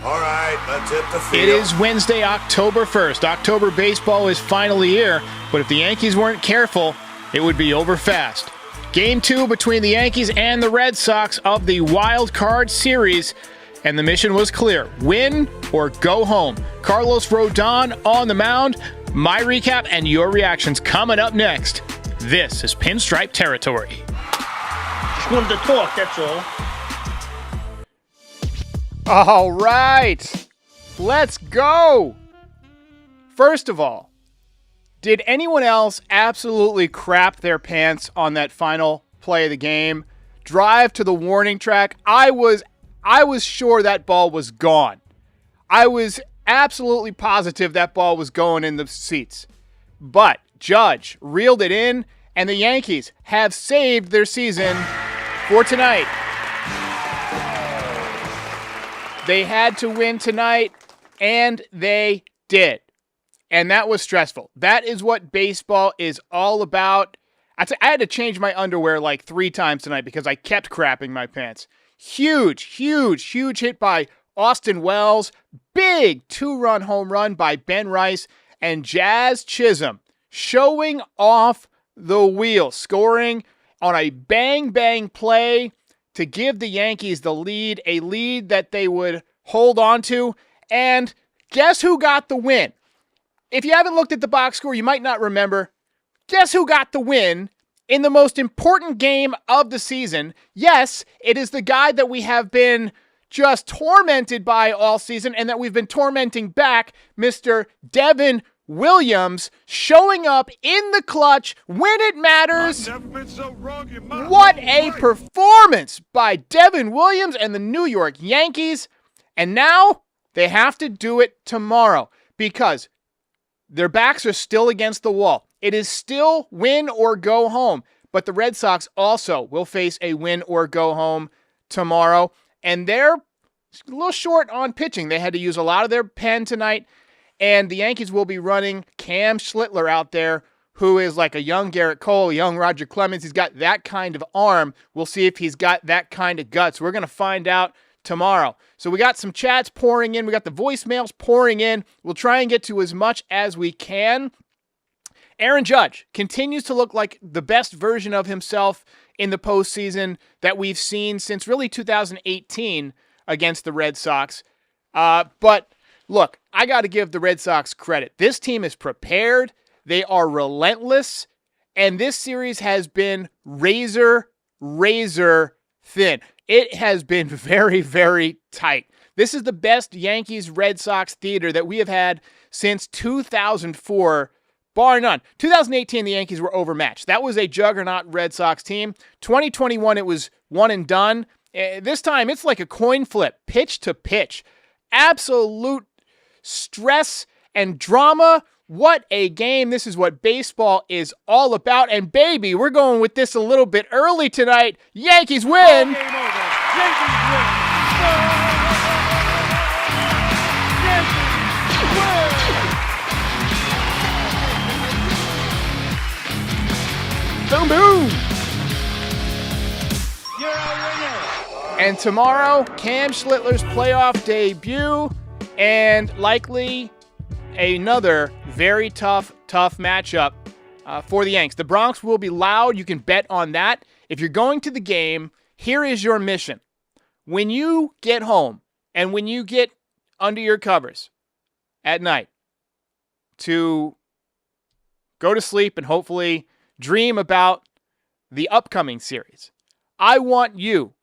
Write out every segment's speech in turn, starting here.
All right, let's hit the field. It is Wednesday, October 1st. October baseball is finally here, but if the Yankees weren't careful, it would be over fast. Game 2 between the Yankees and the Red Sox of the Wild Card Series, and the mission was clear. Win or go home. Carlos Rodon on the mound. My recap and your reactions coming up next. This is Pinstripe Territory. Just wanted to talk, that's all. All right, let's go. First of all, did anyone else absolutely crap their pants on that final play of the game? Drive to the warning track. I was sure that ball was gone. I was absolutely positive that ball was going in the seats. But Judge reeled it in, and the Yankees have saved their season for tonight. They had to win tonight, and they did. And that was stressful. That is what baseball is all about. I had to change my underwear like 3 times tonight because I kept crapping my pants. Huge hit by Austin Wells. Big 2-run home run by Ben Rice. And Jazz Chisholm showing off the wheel, scoring on a bang play to give the Yankees the lead, a lead that they would hold on to. And guess who got the win? If you haven't looked at the box score, you might not remember. Guess who got the win in the most important game of the season? Yes, it is the guy that we have been just tormented by all season and that we've been tormenting back, Mr. Devin Williams, showing up in the clutch when it matters. What a performance by Devin Williams and the New York Yankees. And now they have to do it tomorrow because their backs are still against the wall. It is still win or go home. But the Red Sox also will face a win or go home tomorrow. And they're a little short on pitching. They had to use a lot of their pen tonight. And the Yankees will be running Cam Schlittler out there, who is like a young Garrett Cole, a young Roger Clemens. He's got that kind of arm. We'll see if he's got that kind of guts. We're going to find out tomorrow. So we got some chats pouring in. We got the voicemails pouring in. We'll try and get to as much as we can. Aaron Judge continues to look like the best version of himself in the postseason that we've seen since really 2018 against the Red Sox. But look, I got to give the Red Sox credit. This team is prepared. They are relentless. And this series has been razor thin. It has been very tight. This is the best Yankees-Red Sox theater that we have had since 2004, bar none. 2018, the Yankees were overmatched. That was a juggernaut Red Sox team. 2021, it was one and done. This time, it's like a coin flip, pitch to pitch. Absolute stress and drama. What a game. This is what baseball is all about. And baby, we're going with this a little bit early tonight. Yankees win. Game over. Yankees win. Boom, boom. You're a winner. And tomorrow, Cam Schlittler's playoff debut, and likely another very tough matchup for the Yanks. The Bronx will be loud. You can bet on that. If you're going to the game, here is your mission. When you get home and when you get under your covers at night to go to sleep and hopefully dream about the upcoming series, I want you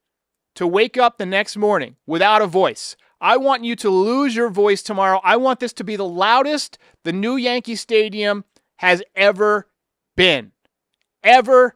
to wake up the next morning without a voice. I want you to lose your voice tomorrow. I want this to be the loudest the new Yankee Stadium has ever been. Ben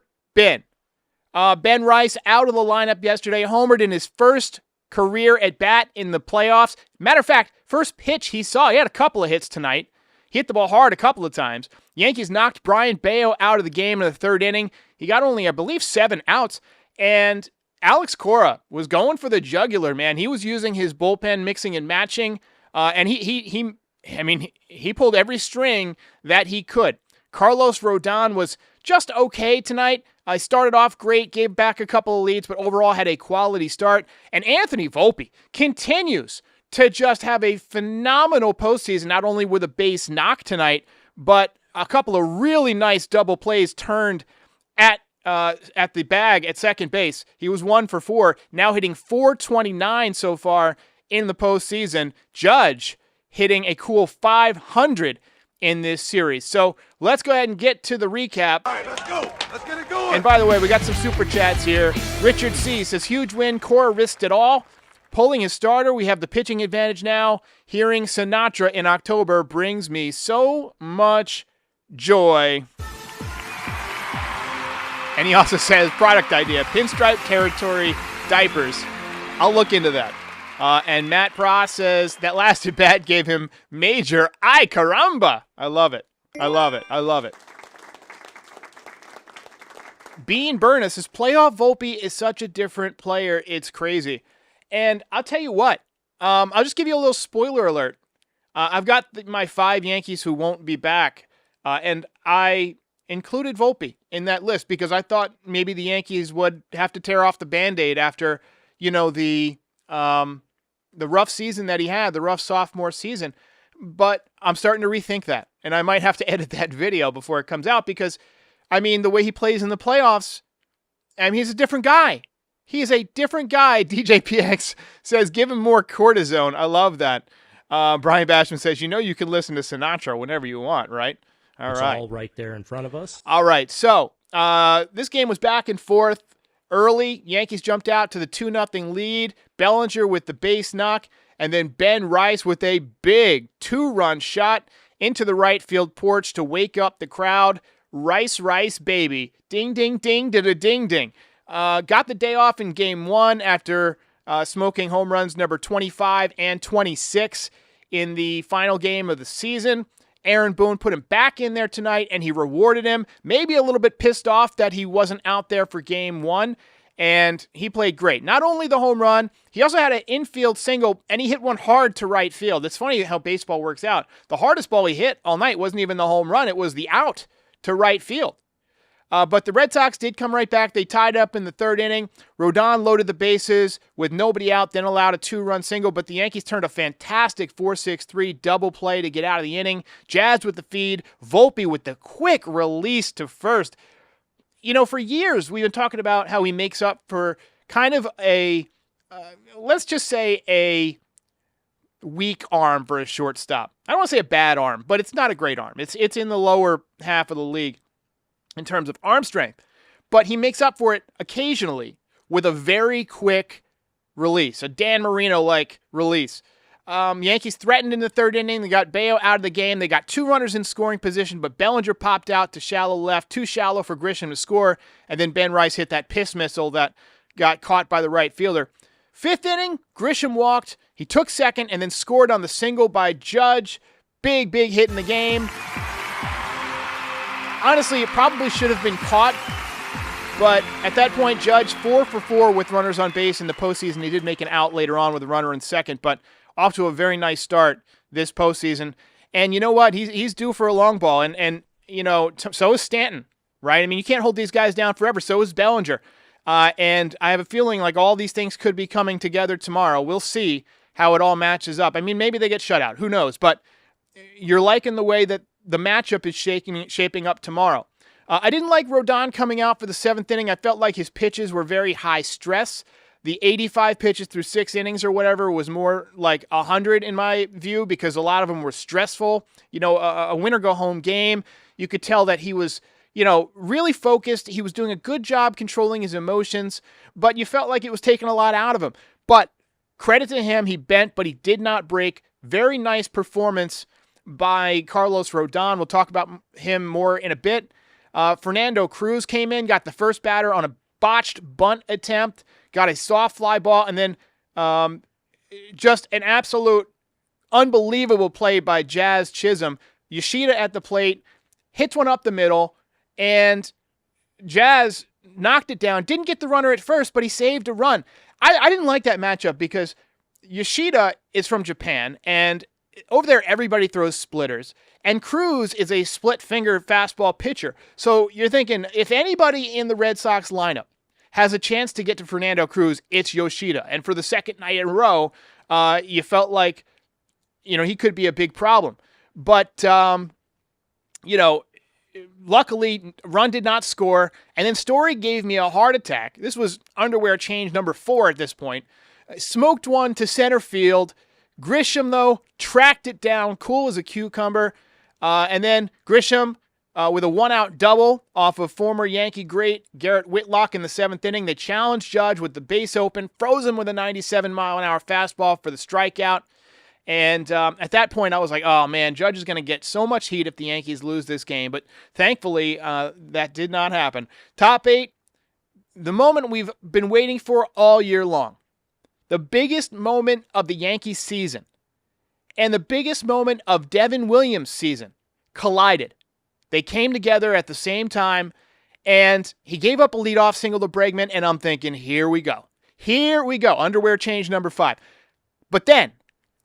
Rice out of the lineup yesterday, homered in his first career at bat in the playoffs. Matter of fact, first pitch he saw, he had a couple of hits tonight. He hit the ball hard a couple of times. Yankees knocked Brian Bayo out of the game in the third inning. He got only, I believe, 7 outs. And Alex Cora was going for the jugular, man. He was using his bullpen mixing and matching. And he pulled every string that he could. Carlos Rodon was just okay tonight. I started off great, gave back a couple of leads, but overall had a quality start. And Anthony Volpe continues to just have a phenomenal postseason, not only with a base knock tonight, but a couple of really nice double plays turned at the bag at second base. He was 1 for 4, now hitting .429 so far in the postseason. Judge hitting a cool .500 in this series. So let's go ahead and get to the recap. All right, let's go. Let's get it going. And by the way, we got some super chats here. Richard C. says, huge win. Cora risked it all. Pulling his starter, we have the pitching advantage now. Hearing Sinatra in October brings me so much joy. And he also says, product idea, Pinstripe Territory diapers. I'll look into that. And Matt Pross says, that last at bat gave him major ay caramba. I love it. I love it. I love it. Bean Burness says, playoff Volpe is such a different player. It's crazy. And I'll tell you what, I'll just give you a little spoiler alert. I've got my 5 Yankees who won't be back, and I included Volpe in that list because I thought maybe the Yankees would have to tear off the Band-Aid after, the rough season that he had, the rough sophomore season. But I'm starting to rethink that, and I might have to edit that video before it comes out because, the way he plays in the playoffs, he's a different guy. He is a different guy. DJ PX says, give him more cortisone. I love that. Brian Bashman says, you can listen to Sinatra whenever you want, right? It's all right there in front of us. All right. So this game was back and forth early. Yankees jumped out to the 2-0 lead. Bellinger with the base knock. And then Ben Rice with a big 2-run shot into the right field porch to wake up the crowd. Rice, baby. Ding, ding, ding, ding, ding. Got the day off in game 1 after smoking home runs number 25 and 26 in the final game of the season. Aaron Boone put him back in there tonight, and he rewarded him. Maybe a little bit pissed off that he wasn't out there for game 1, and he played great. Not only the home run, he also had an infield single, and he hit one hard to right field. It's funny how baseball works out. The hardest ball he hit all night wasn't even the home run. It was the out to right field. But the Red Sox did come right back. They tied up in the 3rd inning. Rodon loaded the bases with nobody out, then allowed a 2-run single. But the Yankees turned a fantastic 4-6-3 double play to get out of the inning. Jazz with the feed. Volpe with the quick release to first. For years, we've been talking about how he makes up for kind of a, let's just say a weak arm for a shortstop. I don't want to say a bad arm, but it's not a great arm. It's in the lower half of the league in terms of arm strength. But he makes up for it occasionally with a very quick release, a Dan Marino-like release. Yankees threatened in the 3rd inning. They got Bayo out of the game. They got 2 runners in scoring position, but Bellinger popped out to shallow left, too shallow for Grisham to score, and then Ben Rice hit that piss missile that got caught by the right fielder. 5th inning, Grisham walked. He took 2nd and then scored on the single by Judge. Big hit in the game. Honestly, it probably should have been caught, but at that point, Judge 4 for 4 with runners on base in the postseason. He did make an out later on with a runner in second, but off to a very nice start this postseason. And you know what? He's due for a long ball, and so is Stanton, right? You can't hold these guys down forever. So is Bellinger. And I have a feeling like all these things could be coming together tomorrow. We'll see how it all matches up. Maybe they get shut out. Who knows? But you're liking the way that the matchup is shaping up tomorrow. I didn't like Rodon coming out for the 7th inning. I felt like his pitches were very high stress. The 85 pitches through 6 innings or whatever was more like 100 in my view because a lot of them were stressful. A win-or-go-home game. You could tell that he was, really focused. He was doing a good job controlling his emotions, but you felt like it was taking a lot out of him. But credit to him, he bent, but he did not break. Very nice performance by Carlos Rodon. We'll talk about him more in a bit. Fernando Cruz came in, got the first batter on a botched bunt attempt, got a soft fly ball, and then just an absolute unbelievable play by Jazz Chisholm. Yoshida at the plate, hits one up the middle, and Jazz knocked it down. Didn't get the runner at first, but he saved a run. I didn't like that matchup because Yoshida is from Japan, and over there, everybody throws splitters. And Cruz is a split-finger fastball pitcher. So you're thinking, if anybody in the Red Sox lineup has a chance to get to Fernando Cruz, it's Yoshida. And for the second night in a row, you felt like, he could be a big problem. But, luckily, run did not score. And then Story gave me a heart attack. This was underwear change number 4 at this point. Smoked one to center field. Grisham, though, tracked it down, cool as a cucumber. And then Grisham with a 1-out double off of former Yankee great Garrett Whitlock in the 7th inning. They challenged Judge with the base open, froze him with a 97-mile-an-hour fastball for the strikeout. And at that point, I was like, oh, man, Judge is going to get so much heat if the Yankees lose this game. But thankfully, that did not happen. Top 8, the moment we've been waiting for all year long. The biggest moment of the Yankees season and the biggest moment of Devin Williams' season collided. They came together at the same time, and he gave up a leadoff single to Bregman, and I'm thinking, here we go. Here we go. Underwear change number 5. But then,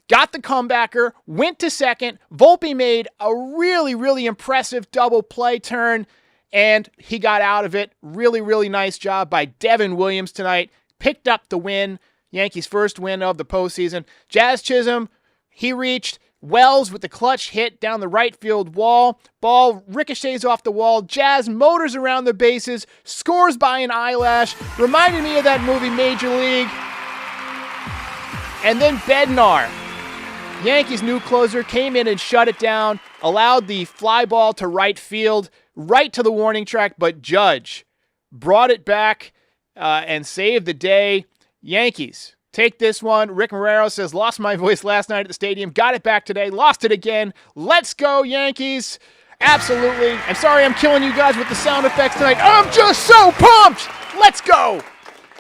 got the comebacker, went to second. Volpe made a really, really impressive double play turn, and he got out of it. Really, really nice job by Devin Williams tonight. Picked up the win. Yankees' first win of the postseason. Jazz Chisholm, he reached. Wells with the clutch hit down the right field wall. Ball ricochets off the wall. Jazz motors around the bases. Scores by an eyelash. Reminded me of that movie Major League. And then Bednar, Yankees' new closer, came in and shut it down. Allowed the fly ball to right field, right to the warning track. But Judge brought it back and saved the day. Yankees, take this one. Rick Marrero says, lost my voice last night at the stadium. Got it back today. Lost it again. Let's go, Yankees. Absolutely. I'm sorry I'm killing you guys with the sound effects tonight. I'm just so pumped. Let's go.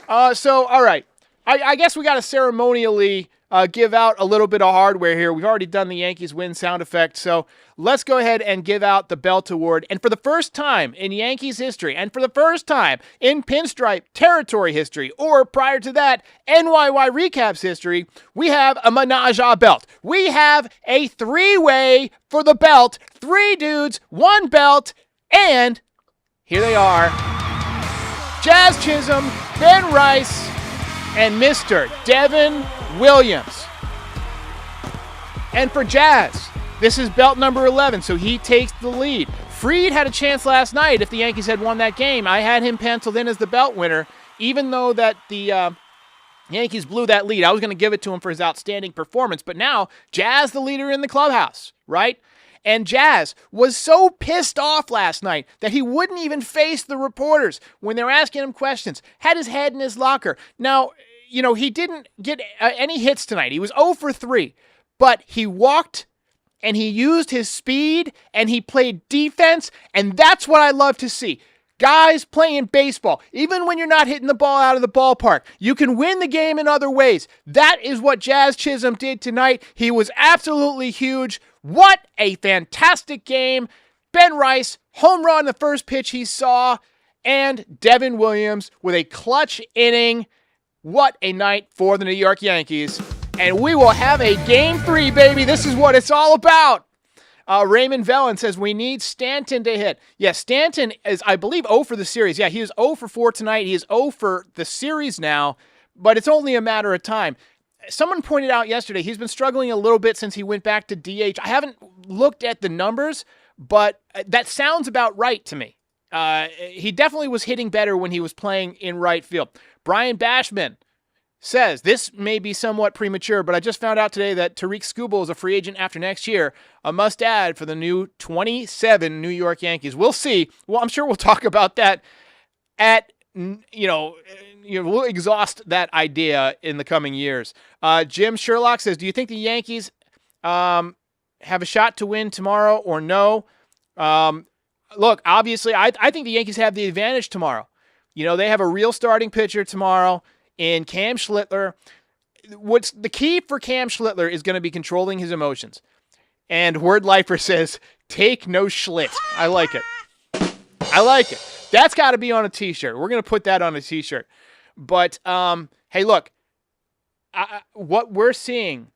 All right. I guess we got to ceremonially give out a little bit of hardware here. We've already done the Yankees win sound effect, so let's go ahead and give out the Belt Award. And for the first time in Yankees history, and for the first time in Pinstripe Territory history, or prior to that, NYY Recaps history, we have a menage a belt. We have a 3-way for the belt. 3 dudes, 1 belt, and here they are. Jazz Chisholm, Ben Rice, and Mr. Devin Williams. And for Jazz, this is belt number 11, so he takes the lead. Fried had a chance last night if the Yankees had won that game. I had him penciled in as the belt winner, even though that the Yankees blew that lead. I was going to give it to him for his outstanding performance, but now Jazz the leader in the clubhouse, right? And Jazz was so pissed off last night that he wouldn't even face the reporters when they were asking him questions. Had his head in his locker. Now, he didn't get any hits tonight. He was 0 for 3. But he walked, and he used his speed, and he played defense, and that's what I love to see. Guys playing baseball, even when you're not hitting the ball out of the ballpark, you can win the game in other ways. That is what Jazz Chisholm did tonight. He was absolutely huge. What a fantastic game. Ben Rice, home run the first pitch he saw, and Devin Williams with a clutch inning. What a night for the New York Yankees. And we will have a Game 3, baby. This is what it's all about. Raymond Vellon says we need Stanton to hit. Yes, Stanton is, I believe, 0 for the series. Yeah, he is 0 for 4 tonight. He is 0 for the series now, but it's only a matter of time. Someone pointed out yesterday he's been struggling a little bit since he went back to DH. I haven't looked at the numbers, but that sounds about right to me. He definitely was hitting better when he was playing in right field. Brian Bashman says, this may be somewhat premature, but I just found out today that Tariq Skubal is a free agent after next year, a must-add for the new 27 New York Yankees. We'll see. Well, I'm sure we'll talk about that we'll exhaust that idea in the coming years. Jim Sherlock says, do you think the Yankees have a shot to win tomorrow or no? Look, obviously, I think the Yankees have the advantage tomorrow. They have a real starting pitcher tomorrow in Cam Schlittler. What's the key for Cam Schlittler is going to be controlling his emotions. And Word Lifer says, take no Schlitt. I like it. I like it. That's got to be on a t-shirt. We're going to put that on a t-shirt. But, hey, look, what we're seeing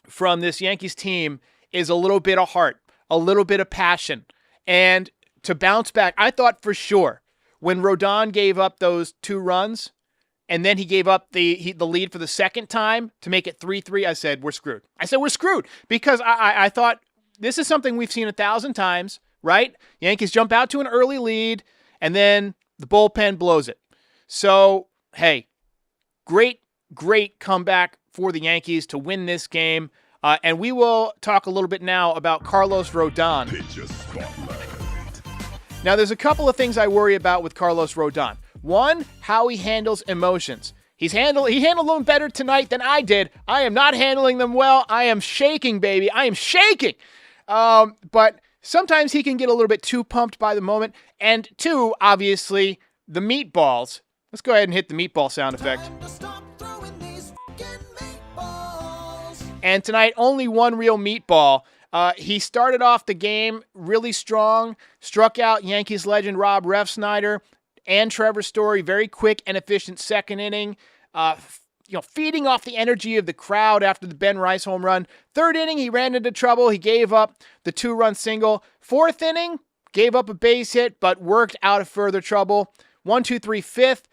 from this Yankees team is a little bit of heart, a little bit of passion. And to bounce back, I thought for sure when Rodon gave up those 2 runs, and then he gave up the lead for the second time to make it 3-3. I said, we're screwed. We're screwed because I thought this is something we've seen 1,000 times, right? Yankees jump out to an early lead, and then the bullpen blows it. So, hey, great comeback for the Yankees to win this game. And we will talk a little bit now about Carlos Rodon. Now, there's a couple of things I worry about with Carlos Rodon. One, how he handles emotions. He handled them better tonight than I did. I am not handling them well. I am shaking, baby. I am shaking. But sometimes he can get a little bit too pumped by the moment. And two, obviously, the meatballs. Let's go ahead and hit the meatball sound effect. And tonight, only one real meatball. He started off the game really strong, struck out Yankees legend Rob Refsnyder and Trevor Story. Very quick and efficient second inning. Feeding off the energy of the crowd after the Ben Rice home run. Third inning, he ran into trouble. He gave up the 2-run single. Fourth inning, gave up a base hit, but worked out of further trouble. 1, 2, 3, fifth.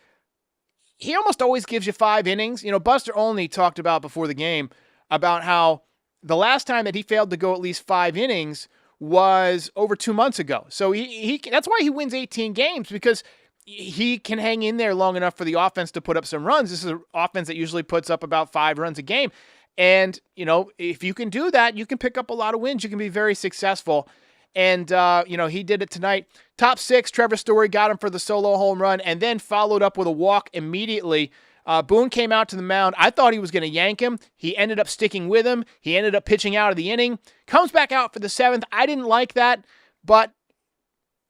He almost always gives you 5 innings. Buster Olney talked about before the game about how the last time that he failed to go at least 5 innings was over 2 months ago. So he that's why he wins 18 games, because he can hang in there long enough for the offense to put up some runs. This is an offense that usually puts up about 5 runs a game. And, if you can do that, you can pick up a lot of wins. You can be very successful. And, he did it tonight. Top 6, Trevor Story got him for the solo home run and then followed up with a walk immediately. Boone came out to the mound. I thought he was going to yank him. He ended up sticking with him. He ended up pitching out of the inning. Comes back out for the 7th. I didn't like that, but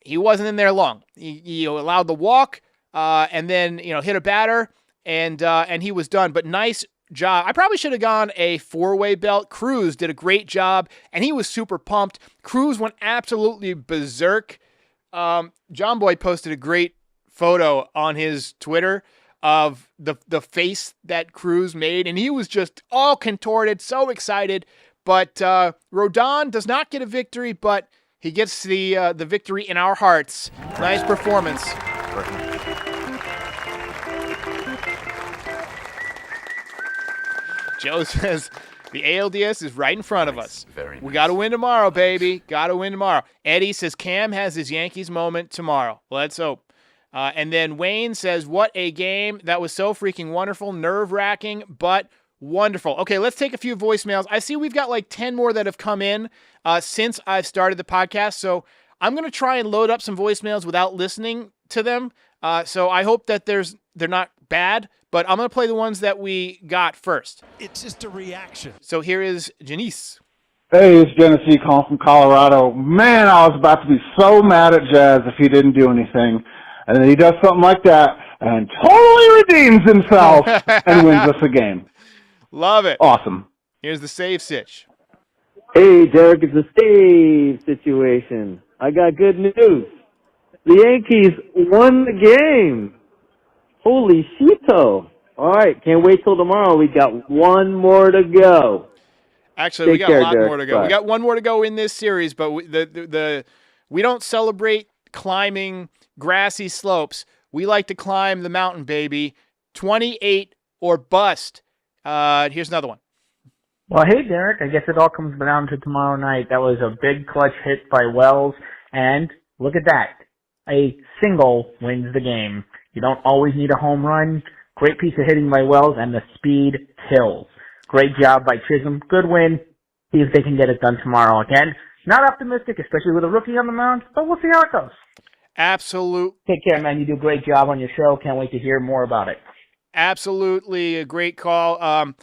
he wasn't in there long. He allowed the walk and then hit a batter, and he was done. But nice job. I probably should have gone a 4-way belt. Cruz did a great job, and he was super pumped. Cruz went absolutely berserk. John Boy posted a great photo on his Twitter of the face that Cruz made, and he was just all contorted, so excited. But Rodon does not get a victory, but he gets the victory in our hearts. Nice performance. Joe says the ALDS is right in front of us. We got to win tomorrow, baby. Got to win tomorrow. Eddie says Cam has his Yankees moment tomorrow. Let's hope. And then Wayne says, what a game. That was so freaking wonderful, nerve-wracking, but wonderful. Okay, let's take a few voicemails. I see we've got like 10 more that have come in since I've started the podcast, so I'm going to try and load up some voicemails without listening to them. So I hope that they're not bad, but I'm going to play the ones that we got first. It's just a reaction. So here is Janice. Hey, it's Genesee calling from Colorado. Man, I was about to be so mad at Jazz if he didn't do anything. And then he does something like that and totally redeems himself and wins us a game. Love it. Awesome. Here's the save sitch. Hey, Derek, it's a save situation. I got good news. The Yankees won the game. Holy shito. All right, can't wait till tomorrow. We got one more to go. Actually, we got a lot more to go. Bye. We got one more to go in this series, but we don't celebrate climbing grassy slopes. We like to climb the mountain, baby. 28 or bust. Here's another one. Well, hey, Derek, I guess it all comes down to tomorrow night. That was a big clutch hit by Wells, and look at that. A single wins the game. You don't always need a home run. Great piece of hitting by Wells, and the speed kills. Great job by Chisholm. Good win. See if they can get it done tomorrow again. Not optimistic, especially with a rookie on the mound, but we'll see how it goes. Absolute. Take care, man. You do a great job on your show. Can't wait to hear more about it. Absolutely a great call.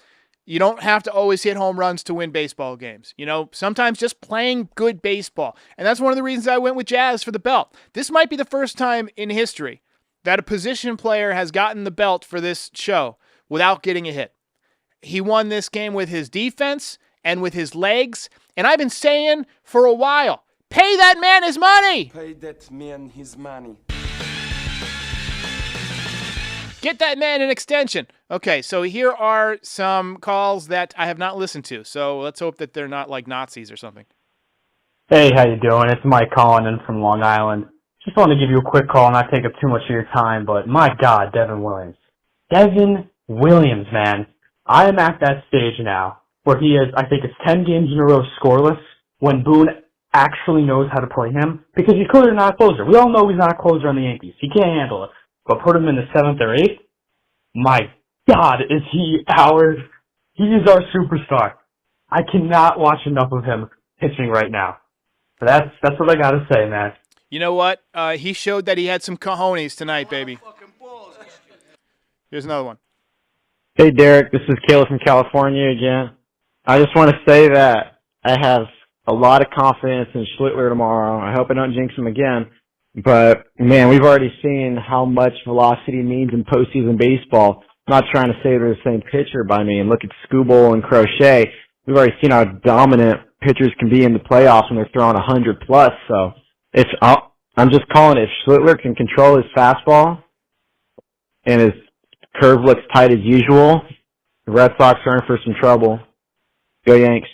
You don't have to always hit home runs to win baseball games. Sometimes just playing good baseball. And that's one of the reasons I went with Jazz for the belt. This might be the first time in history that a position player has gotten the belt for this show without getting a hit. He won this game with his defense and with his legs. And I've been saying for a while, pay that man his money. Pay that man his money. Get that man an extension. Okay, so here are some calls that I have not listened to. So let's hope that they're not like Nazis or something. Hey, how you doing? It's Mike calling in from Long Island. Just wanted to give you a quick call and not take up too much of your time, but my God, Devin Williams. Devin Williams, man. I am at that stage now where he is, I think it's 10 games in a row scoreless when Boone actually knows how to play him because he's clearly not a closer. We all know he's not a closer on the Yankees. He can't handle it. But put him in the 7th or 8th, my God, is he ours? He is our superstar. I cannot watch enough of him pitching right now. So that's what I got to say, man. You know what? He showed that he had some cojones tonight, baby. Here's another one. Hey, Derek, this is Caleb from California again. I just want to say that I have a lot of confidence in Schlittler tomorrow. I hope I don't jinx him again. But, man, we've already seen how much velocity means in postseason baseball. I'm not trying to say they're the same pitcher by me. And look at Skubal and Crochet. We've already seen how dominant pitchers can be in the playoffs when they're throwing 100+. So I'm just calling it. If Schlittler can control his fastball and his curve looks tight as usual, the Red Sox are in for some trouble. Go Yanks.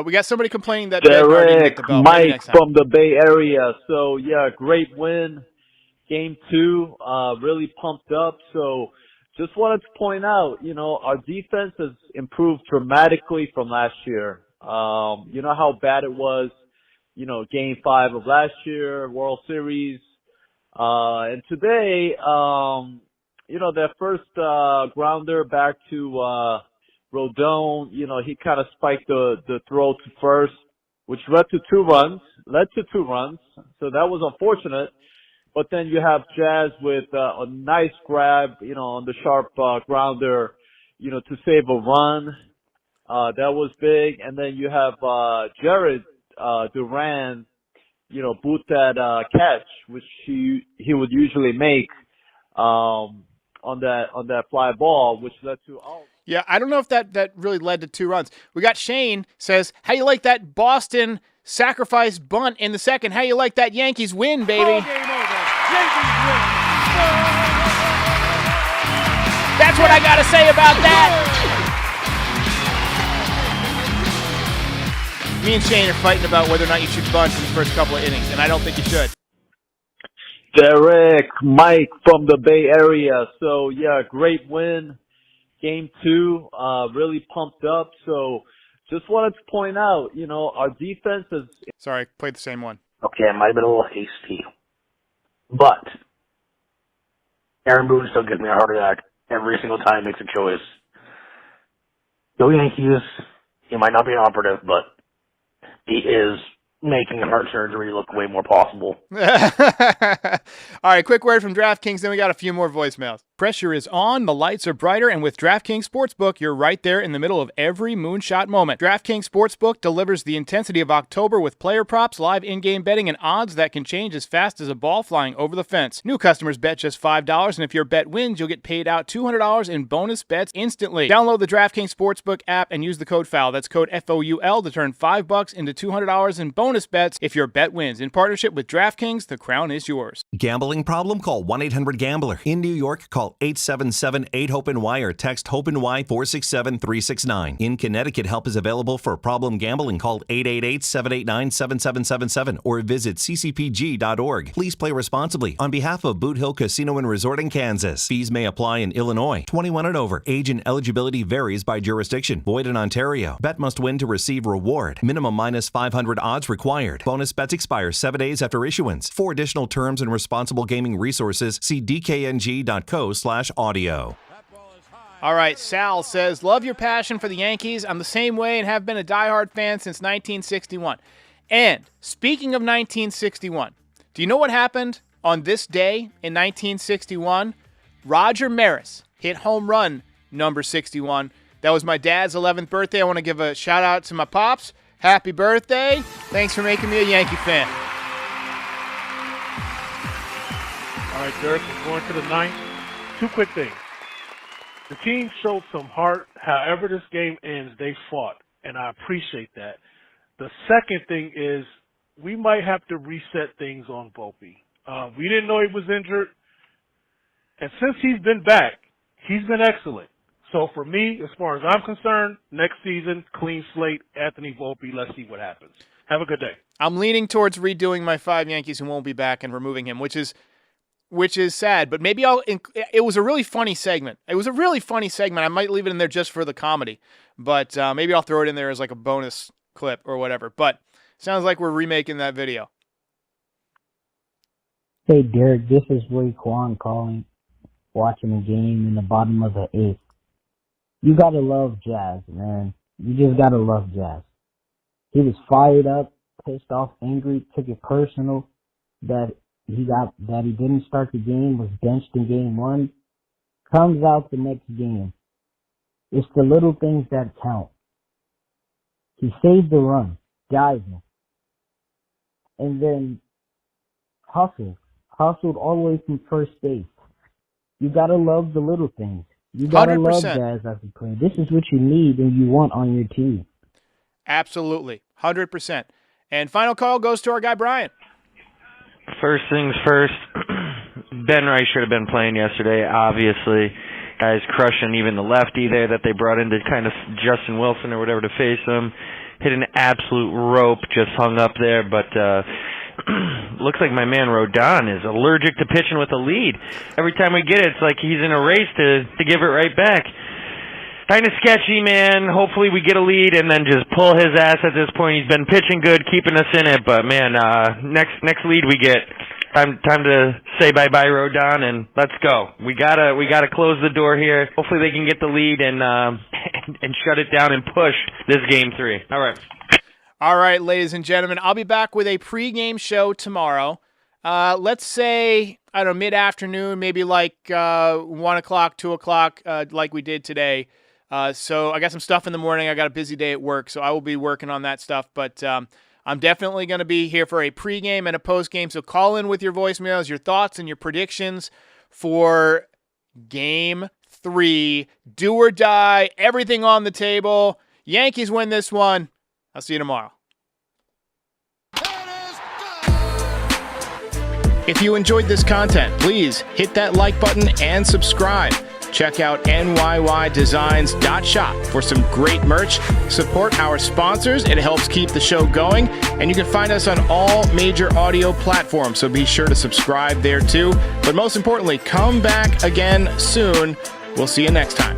We got somebody complaining that Derek, Mike from the Bay Area. So, yeah, great win. Game 2, really pumped up. So, just wanted to point out, our defense has improved dramatically from last year. You know how bad it was, Game 5 of last year, World Series. And today, that first grounder back to Rodon, he kind of spiked the throw to first, which led to 2 runs. So that was unfortunate. But then you have Jazz with a nice grab, on the sharp grounder, to save a run. That was big. And then you have Jared Duran, boot that catch, which he would usually make on that fly ball, which led to out. Yeah, I don't know if that really led to 2 runs. We got Shane says, how you like that Boston sacrifice bunt in the second? How you like that Yankees win, baby? Game over. Yankees win. That's what I got to say about that. Me and Shane are fighting about whether or not you should bunt in the first couple of innings, and I don't think you should. Derek, Mike from the Bay Area. So, yeah, great win. Game 2, really pumped up. So, just wanted to point out, our defense is... Sorry, I played the same one. Okay, I might have been a little hasty. But Aaron Boone still gives me a heart attack every single time he makes a choice. Go Yankees. He might not be an operative, but he is making heart surgery look way more possible. All right, quick word from DraftKings, then we got a few more voicemails. Pressure is on, the lights are brighter, and with DraftKings Sportsbook, you're right there in the middle of every moonshot moment. DraftKings Sportsbook delivers the intensity of October with player props, live in-game betting, and odds that can change as fast as a ball flying over the fence. New customers bet just $5, and if your bet wins, you'll get paid out $200 in bonus bets instantly. Download the DraftKings Sportsbook app and use the code FOUL. That's code FOUL to turn $5 into $200 in bonus bets if your bet wins. In partnership with DraftKings, the crown is yours. Gambling problem? Call 1-800-GAMBLER. In New York, call 877-8-HOPE-NY or text HOPE-NY 467-369. In Connecticut, help is available for problem gambling. Call 888-789-7777 or visit ccpg.org. Please play responsibly on behalf of Boot Hill Casino and Resort in Kansas. Fees may apply in Illinois. 21 and over. Age and eligibility varies by jurisdiction. Void in Ontario. Bet must win to receive reward. Minimum minus 500 odds required. Bonus bets expire 7 days after issuance. For additional terms and responsible gaming resources, see dkng.co/audio. All right, Sal says, love your passion for the Yankees. I'm the same way and have been a diehard fan since 1961. And speaking of 1961, do you know what happened on this day in 1961? Roger Maris hit home run number 61. That was my dad's 11th birthday. I want to give a shout out to my pops. Happy birthday. Thanks for making me a Yankee fan. All right, Derek, we're going to the 9th. 2 quick things. The team showed some heart. However this game ends, they fought, and I appreciate that. The second thing is we might have to reset things on Volpe. We didn't know he was injured, and since he's been back, he's been excellent. So for me, as far as I'm concerned, next season, clean slate, Anthony Volpe, let's see what happens. Have a good day. I'm leaning towards redoing my 5 Yankees who won't be back and removing him, which is which is sad. But maybe it was a really funny segment. I might leave it in there just for the comedy. But maybe I'll throw it in there as like a bonus clip or whatever. But sounds like we're remaking that video. Hey, Derek, this is Ray Kwan calling, watching a game in the bottom of the 8th. You gotta love Jazz, man. You just gotta love Jazz. He was fired up, pissed off, angry, took it personal that he didn't start the game, was benched in game 1, comes out the next game. It's the little things that count. He saved the run, diving, and then hustled all the way from first base. You gotta love the little things. You gotta 100%. love Jazz as a player. This is what you need and you want on your team. Absolutely. 100%. And final call goes to our guy, Brian. First things first, Ben Rice should have been playing yesterday, obviously. Guys crushing even the lefty there that they brought in to kind of Justin Wilson or whatever to face him. Hit an absolute rope, just hung up there, but looks like my man Rodon is allergic to pitching with a lead. Every time we get it, it's like he's in a race to give it right back. Kind of sketchy, man. Hopefully we get a lead and then just pull his ass at this point. He's been pitching good, keeping us in it, but man, next lead we get, time to say bye-bye Rodon and let's go. We gotta close the door here. Hopefully they can get the lead and shut it down and push this game 3. All right, ladies and gentlemen, I'll be back with a pregame show tomorrow. Let's say, I don't know, mid-afternoon, maybe like 1 o'clock, 2 o'clock, like we did today. So I got some stuff in the morning. I got a busy day at work, so I will be working on that stuff. But I'm definitely going to be here for a pregame and a postgame. So call in with your voicemails, your thoughts, and your predictions for Game 3. Do or die, everything on the table. Yankees win this one. I'll see you tomorrow. If you enjoyed this content, please hit that like button and subscribe. Check out NYYDesigns.shop for some great merch. Support our sponsors. It helps keep the show going. And you can find us on all major audio platforms, so be sure to subscribe there too. But most importantly, come back again soon. We'll see you next time.